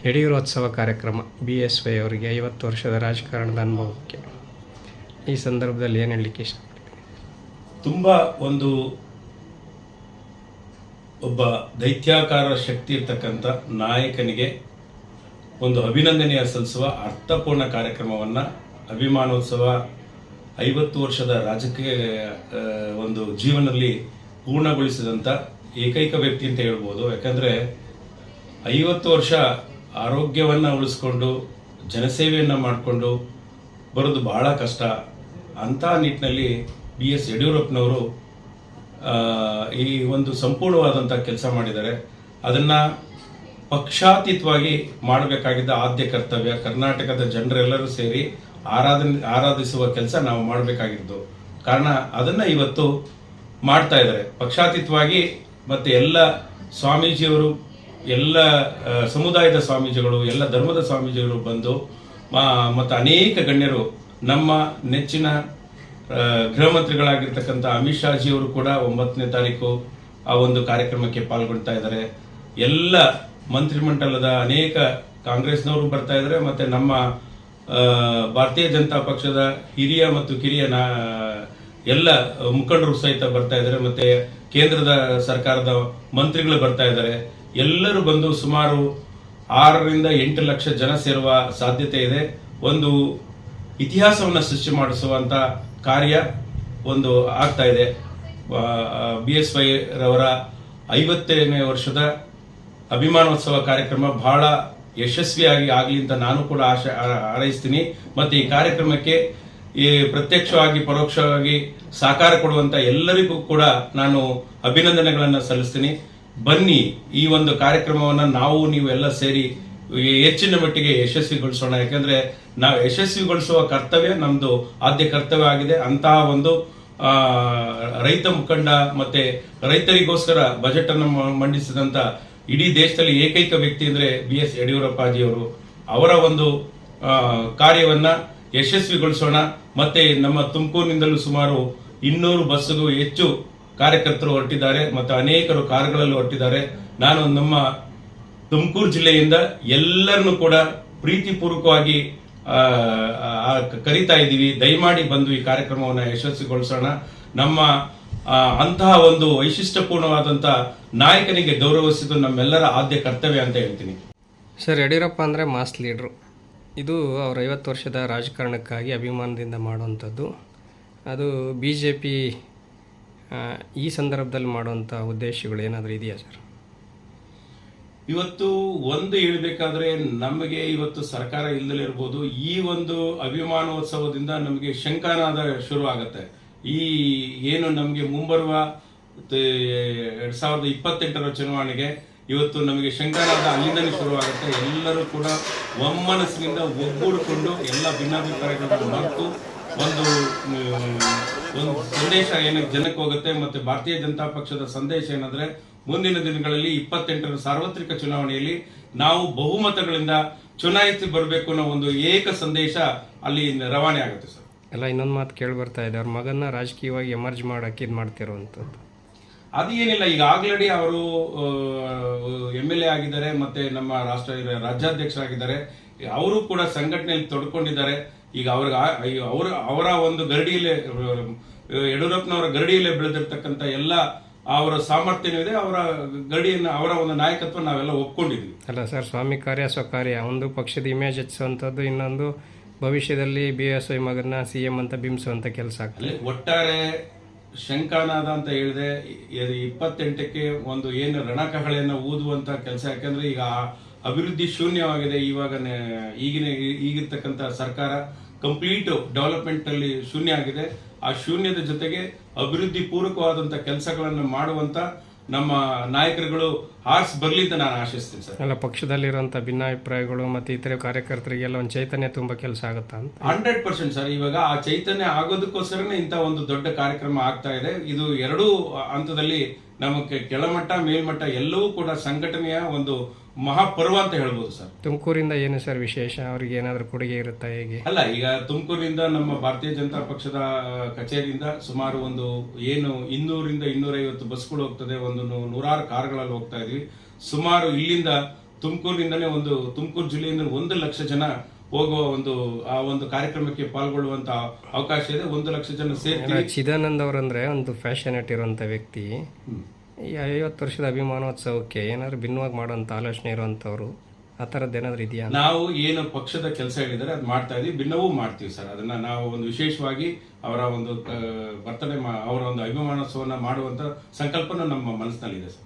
ಯಡಿಯೂರೋತ್ಸವ ಕಾರ್ಯಕ್ರಮ BSY ಅವರಿಗೆ 50 ವರ್ಷದ ರಾಜಕಾರಣದ ಅನುಭವಕ್ಕೆ ಈ ಸಂದರ್ಭದಲ್ಲಿ ಏನು ಹೇಳಲಿಕ್ಕೆ ಇಷ್ಟಪಡ್ತೀನಿ? ತುಂಬ ಒಬ್ಬ ದೈತ್ಯಾಕಾರ ಶಕ್ತಿ ಇರ್ತಕ್ಕಂಥ ನಾಯಕನಿಗೆ ಒಂದು ಅಭಿನಂದನೆಯ ಸಲ್ಲಿಸುವ ಅರ್ಥಪೂರ್ಣ ಕಾರ್ಯಕ್ರಮವನ್ನು ಅಭಿಮಾನೋತ್ಸವ 50 ವರ್ಷದ ರಾಜಕೀಯ ಒಂದು ಜೀವನದಲ್ಲಿ ಪೂರ್ಣಗೊಳಿಸಿದಂಥ ಏಕೈಕ ವ್ಯಕ್ತಿ ಅಂತ ಹೇಳ್ಬೋದು. ಯಾಕಂದರೆ 50 ವರ್ಷ ಆರೋಗ್ಯವನ್ನು ಉಳಿಸ್ಕೊಂಡು ಜನಸೇವೆಯನ್ನು ಮಾಡಿಕೊಂಡು ಬರೋದು ಬಹಳ ಕಷ್ಟ. ಅಂಥ ನಿಟ್ಟಿನಲ್ಲಿ BS ಯಡಿಯೂರಪ್ಪನವರು ಈ ಒಂದು ಸಂಪೂರ್ಣವಾದಂಥ ಕೆಲಸ ಮಾಡಿದ್ದಾರೆ. ಅದನ್ನು ಪಕ್ಷಾತೀತವಾಗಿ ಮಾಡಬೇಕಾಗಿದ್ದ ಆದ್ಯ ಕರ್ತವ್ಯ. ಕರ್ನಾಟಕದ ಜನರೆಲ್ಲರೂ ಸೇರಿ ಆರಾಧಿಸುವ ಕೆಲಸ ನಾವು ಮಾಡಬೇಕಾಗಿದ್ದು ಕಾರಣ ಅದನ್ನು ಇವತ್ತು ಮಾಡ್ತಾ ಇದ್ದಾರೆ ಪಕ್ಷಾತೀತವಾಗಿ. ಮತ್ತು ಎಲ್ಲ ಸ್ವಾಮೀಜಿಯವರು, ಎಲ್ಲ ಸಮುದಾಯದ ಸ್ವಾಮೀಜಿಗಳು, ಎಲ್ಲ ಧರ್ಮದ ಸ್ವಾಮೀಜಿಗಳು ಬಂದು ಮತ್ತು ಅನೇಕ ಗಣ್ಯರು, ನಮ್ಮ ನೆಚ್ಚಿನ ಗೃಹ ಮಂತ್ರಿಗಳಾಗಿರ್ತಕ್ಕಂಥ ಅಮಿತ್ ಶಾಜಿಯವರು ಕೂಡ 9ನೇ ತಾರೀಕು ಆ ಒಂದು ಕಾರ್ಯಕ್ರಮಕ್ಕೆ ಪಾಲ್ಗೊಳ್ತಾ ಇದ್ದಾರೆ. ಎಲ್ಲ ಮಂತ್ರಿಮಂಡಲದ ಅನೇಕ ಕಾಂಗ್ರೆಸ್ನವರು ಬರ್ತಾ ಇದ್ದಾರೆ. ಮತ್ತು ನಮ್ಮ ಭಾರತೀಯ ಜನತಾ ಪಕ್ಷದ ಹಿರಿಯ ಮತ್ತು ಕಿರಿಯ ಎಲ್ಲ ಮುಖಂಡರು ಸಹಿತ ಬರ್ತಾ ಇದ್ದಾರೆ. ಮತ್ತು ಕೇಂದ್ರದ ಸರ್ಕಾರದ ಮಂತ್ರಿಗಳು ಬರ್ತಾ ಇದ್ದಾರೆ. ಎಲ್ಲರೂ ಬಂದು ಸುಮಾರು 6 ರಿಂದ 8 ಲಕ್ಷ ಜನ ಸೇರುವ ಸಾಧ್ಯತೆ ಇದೆ. ಒಂದು ಇತಿಹಾಸವನ್ನು ಸೃಷ್ಟಿ ಮಾಡಿಸುವಂತ ಕಾರ್ಯ ಒಂದು ಆಗ್ತಾ ಇದೆ. BSY ರವರ 50ನೇ ವರ್ಷದ ಅಭಿಮಾನೋತ್ಸವ ಕಾರ್ಯಕ್ರಮ ಬಹಳ ಯಶಸ್ವಿಯಾಗಿ ಆಗಲಿ ಅಂತ ನಾನು ಕೂಡ ಹಾರೈಸ್ತೀನಿ. ಮತ್ತು ಈ ಕಾರ್ಯಕ್ರಮಕ್ಕೆ ಪ್ರತ್ಯಕ್ಷವಾಗಿ ಪರೋಕ್ಷವಾಗಿ ಸಹಕಾರ ಕೊಡುವಂತ ಎಲ್ಲರಿಗೂ ಕೂಡ ನಾನು ಅಭಿನಂದನೆಗಳನ್ನು ಸಲ್ಲಿಸ್ತೀನಿ. ಬನ್ನಿ, ಈ ಒಂದು ಕಾರ್ಯಕ್ರಮವನ್ನು ನೀವು ಎಲ್ಲ ಸೇರಿ ಹೆಚ್ಚಿನ ಮಟ್ಟಿಗೆ ಯಶಸ್ವಿಗೊಳಿಸೋಣ. ಯಾಕಂದ್ರೆ ನಾವು ಯಶಸ್ವಿಗೊಳಿಸುವ ಕರ್ತವ್ಯ ನಮ್ದು ಆದ್ಯ ಕರ್ತವ್ಯ ಆಗಿದೆ. ಅಂತಹ ಒಂದು ರೈತ ಮುಖಂಡ ಮತ್ತೆ ರೈತರಿಗೋಸ್ಕರ ಬಜೆಟ್ ಅನ್ನು ಮಂಡಿಸಿದಂತ ಇಡೀ ದೇಶದಲ್ಲಿ ಏಕೈಕ ವ್ಯಕ್ತಿ ಅಂದ್ರೆ BS ಯಡಿಯೂರಪ್ಪಾಜಿಯವರು. ಅವರ ಒಂದು ಕಾರ್ಯವನ್ನ ಯಶಸ್ವಿಗೊಳಿಸೋಣ. ಮತ್ತೆ ನಮ್ಮ ತುಮಕೂರಿನಿಂದಲೂ ಸುಮಾರು 200 ಬಸ್ಸಿಗೂ ಹೆಚ್ಚು ಕಾರ್ಯಕರ್ತರು ಹೊರಟಿದ್ದಾರೆ ಮತ್ತು ಅನೇಕರು ಕಾರುಗಳಲ್ಲಿ ಹೊರಟಿದ್ದಾರೆ. ನಾನು ನಮ್ಮ ತುಮಕೂರು ಜಿಲ್ಲೆಯಿಂದ ಎಲ್ಲರನ್ನು ಕೂಡ ಪ್ರೀತಿಪೂರ್ವಕವಾಗಿ ಕರೀತಾ ಇದ್ದೀವಿ. ದಯಮಾಡಿ ಬಂದು ಈ ಕಾರ್ಯಕ್ರಮವನ್ನು ಯಶಸ್ವಿಗೊಳಿಸೋಣ. ನಮ್ಮ ಅಂತಹ ಒಂದು ವೈಶಿಷ್ಟ್ಯಪೂರ್ಣವಾದಂಥ ನಾಯಕನಿಗೆ ಗೌರವಿಸಿದ್ದು ನಮ್ಮೆಲ್ಲರ ಆದ್ಯ ಕರ್ತವ್ಯ ಅಂತ ಹೇಳ್ತೀನಿ. ಸರ್, ಯಡಿಯೂರಪ್ಪ ಅಂದರೆ ಮಾಸ್ ಲೀಡ್ರು. ಇದು ಅವರ 50 ವರ್ಷದ ರಾಜಕಾರಣಕ್ಕಾಗಿ ಅಭಿಮಾನದಿಂದ ಮಾಡುವಂಥದ್ದು. ಅದು BJP ಈ ಸಂದರ್ಭದಲ್ಲಿ ಮಾಡುವಂಥ ಉದ್ದೇಶಗಳು ಏನಾದರೂ ಇದೆಯಾ ಸರ್? ಇವತ್ತು ಒಂದು ಹೇಳಬೇಕಾದ್ರೆ ನಮಗೆ ಇವತ್ತು ಸರ್ಕಾರ ಇಲ್ಲದಲೇ ಇರ್ಬೋದು. ಈ ಒಂದು ಅಭಿಮಾನೋತ್ಸವದಿಂದ ನಮಗೆ ಶಂಕಾನಾದ ಶುರು ಆಗತ್ತೆ. ಈ ಏನು ನಮಗೆ ಮುಂಬರುವ 2028ರ ಚುನಾವಣೆಗೆ ಇವತ್ತು ನಮಗೆ ಶಂಕಾನಾದ ಅಲ್ಲಿಂದಲೇ ಶುರುವಾಗುತ್ತೆ. ಎಲ್ಲರೂ ಕೂಡ ಒಮ್ಮನಸ್ಸಿನಿಂದ ಒಗ್ಗೂಡಿಕೊಂಡು ಎಲ್ಲ ಭಿನ್ನಾಭಿಪ್ರಾಯಗಳನ್ನು ಮರೆತು ಒಂದು ಸಂದೇಶ ಜನಕ್ಕೆ ಹೋಗುತ್ತೆ. ಮತ್ತೆ ಭಾರತೀಯ ಜನತಾ ಪಕ್ಷದ ಸಂದೇಶ ಏನಂದ್ರೆ ಮುಂದಿನ ದಿನಗಳಲ್ಲಿ 28ರ ಸಾರ್ವತ್ರಿಕ ಚುನಾವಣೆಯಲ್ಲಿ ನಾವು ಬಹುಮತಗಳಿಂದ ಚುನಾಯಿಸಿ ಬರಬೇಕು ಅನ್ನೋ ಒಂದು ಏಕ ಸಂದೇಶ ಅಲ್ಲಿ ರವಾನೆ ಆಗುತ್ತೆ ಸರ್. ಎಲ್ಲ ಇನ್ನೊಂದು ಮಾತು ಕೇಳಿ ಬರ್ತಾ ಇದೆ, ಅವ್ರ ಮಗನ್ನ ರಾಜಕೀಯವಾಗಿ ಎಮರ್ಜ್ ಮಾಡಕ್ಕೆ ಇದು ಮಾಡ್ತಿರುವಂಥದ್ದು. ಅದು ಏನಿಲ್ಲ, ಈಗ ಆಲ್ರೆಡಿ ಅವರು MLA ಆಗಿದ್ದಾರೆ, ಮತ್ತೆ ನಮ್ಮ ರಾಜ್ಯಾಧ್ಯಕ್ಷರಾಗಿದ್ದಾರೆ. ಅವರು ಕೂಡ ಸಂಘಟನೆಯಲ್ಲಿ ತೊಡ್ಕೊಂಡಿದ್ದಾರೆ. ಈಗ ಅವರ ಒಂದು ಗರಡಿಯಲ್ಲೇ ಯಡಿಯೂರಪ್ಪನವರ ಗರಡಿಯಲ್ಲೇ ಬೆಳೆದಿರ್ತಕ್ಕಂಥ ಎಲ್ಲ ಅವರ ಸಾಮರ್ಥ್ಯನೂ ಇದೆ. ಅವರ ಗಡಿಯನ್ನು, ಅವರ ಒಂದು ನಾಯಕತ್ವ ನಾವೆಲ್ಲ ಒಪ್ಕೊಂಡಿದ್ವಿ. ಅಲ್ಲ ಸರ್, ಸ್ವಾಮಿ ಕಾರ್ಯ ಸ್ವಕಾರ್ಯ, ಒಂದು ಪಕ್ಷದ ಇಮೇಜ್ ಹೆಚ್ಚಿಸುವಂಥದ್ದು, ಇನ್ನೊಂದು ಭವಿಷ್ಯದಲ್ಲಿ BSY ಮಗನ CM ಅಂತ ಬಿಂಬಿಸುವಂತ ಕೆಲಸ ಆಗ್ತದೆ. ಒಟ್ಟಾರೆ ಶಂಕಾನಾದ ಅಂತ ಹೇಳಿದೆ 28ಕ್ಕೆ ಒಂದು ಏನು ರಣಕಹಳೆಯನ್ನು ಊದುವಂತ ಕೆಲಸ. ಯಾಕಂದ್ರೆ ಈಗ ಅಭಿವೃದ್ಧಿ ಶೂನ್ಯವಾಗಿದೆ. ಈಗಿರ್ತಕ್ಕಂಥ ಸರ್ಕಾರ ಕಂಪ್ಲೀಟ್ ಡೆವಲಪ್ಮೆಂಟ್ ಅಲ್ಲಿ ಶೂನ್ಯ ಆಗಿದೆ. ಆ ಶೂನ್ಯದ ಜೊತೆಗೆ ಅಭಿವೃದ್ಧಿ ಪೂರ್ವಕವಾದಂತ ಕೆಲಸಗಳನ್ನು ಮಾಡುವಂತ ನಮ್ಮ ನಾಯಕರುಗಳು ಬರ್ಲಿ ಅಂತ ನಾನು ಆಶಿಸ್ತೀನಿ ಸರ್. ಅಲ್ಲ, ಪಕ್ಷದಲ್ಲಿರುವಂತ ಭಿನ್ನಾಭಿಪ್ರಾಯಗಳು ಮತ್ತೆ ಇತರೆ ಕಾರ್ಯಕರ್ತರಿಗೆಲ್ಲ ಒಂದು ಚೈತನ್ಯ ತುಂಬಾ ಕೆಲಸ ಆಗುತ್ತಾ ಅಂತ? 100% ಸರ್. ಇವಾಗ ಆ ಚೈತನ್ಯ ಆಗೋದಕ್ಕೋಸ್ಕರನೇ ಇಂಥ ಒಂದು ದೊಡ್ಡ ಕಾರ್ಯಕ್ರಮ ಆಗ್ತಾ ಇದೆ. ಇದು ಎರಡೂ ಹಂತದಲ್ಲಿ ನಮಗೆ ಕೆಳಮಟ್ಟ ಮೇಲ್ಮಟ್ಟ ಎಲ್ಲವೂ ಕೂಡ ಸಂಘಟನೆಯ ಒಂದು ಮಹಾಪರ್ವ ಅಂತ ಹೇಳ್ಬೋದು ಸರ್. ತುಮಕೂರಿಂದ ಏನು ಸರ್ ವಿಶೇಷ? ಅವ್ರಿಗೆ ಏನಾದರೂ ಕೊಡುಗೆ ಇರುತ್ತಾ ಹೇಗೆ? ಅಲ್ಲ, ಈಗ ತುಮಕೂರಿನಿಂದ ನಮ್ಮ ಭಾರತೀಯ ಜನತಾ ಪಕ್ಷದ ಕಚೇರಿಯಿಂದ ಸುಮಾರು ಒಂದು ಏನು 200 ರಿಂದ 250 ಬಸ್ಗಳು ಹೋಗ್ತದೆ. ಒಂದು 100 ಕಾರುಗಳಲ್ಲಿ ಹೋಗ್ತಾ ಇದ್ವಿ. ಸುಮಾರು ಇಲ್ಲಿಂದ ತುಮಕೂರಿನಿಂದನೇ ತುಮಕೂರು ಜಿಲ್ಲೆಯಿಂದ 1 ಲಕ್ಷ ಜನ ಹೋಗುವ ಆ ಒಂದು ಕಾರ್ಯಕ್ರಮಕ್ಕೆ ಪಾಲ್ಗೊಳ್ಳುವಂತ ಅವಕಾಶ ಇದೆ. 1 ಲಕ್ಷ ಜನ ಸೇರ್ತೀವಿ. ಚಿದಾನಂದ್ ಅವರಂದ್ರೆ ಒಂದು ಫ್ಯಾಷನೇಟ್ ಇರುವಂತ ವ್ಯಕ್ತಿ. ಈ 50 ವರ್ಷದ ಅಭಿಮಾನೋತ್ಸವಕ್ಕೆ ಏನಾದ್ರು ಭಿನ್ನವಾಗಿ ಮಾಡುವಂತ ಆಲೋಚನೆ ಇರುವಂತವ್ರು ಆ ಥರದ್ದು ಏನಾದ್ರು ಇದೆಯಾ? ನಾವು ಏನು ಪಕ್ಷದ ಕೆಲಸ ಹೇಳಿದರೆ ಅದು ಮಾಡ್ತಾ ಇದೀವಿ, ಭಿನ್ನವೂ ಮಾಡ್ತೀವಿ ಸರ್. ಅದನ್ನ ನಾವು ಒಂದು ವಿಶೇಷವಾಗಿ ಅವರ ಒಂದು ಬರ್ತಡೇ ಅವರ ಒಂದು ಅಭಿಮಾನೋತ್ಸವನ ಮಾಡುವಂತ ಸಂಕಲ್ಪನ ನಮ್ಮ ಮನಸ್ಸಿನಲ್ಲಿದೆ ಸರ್.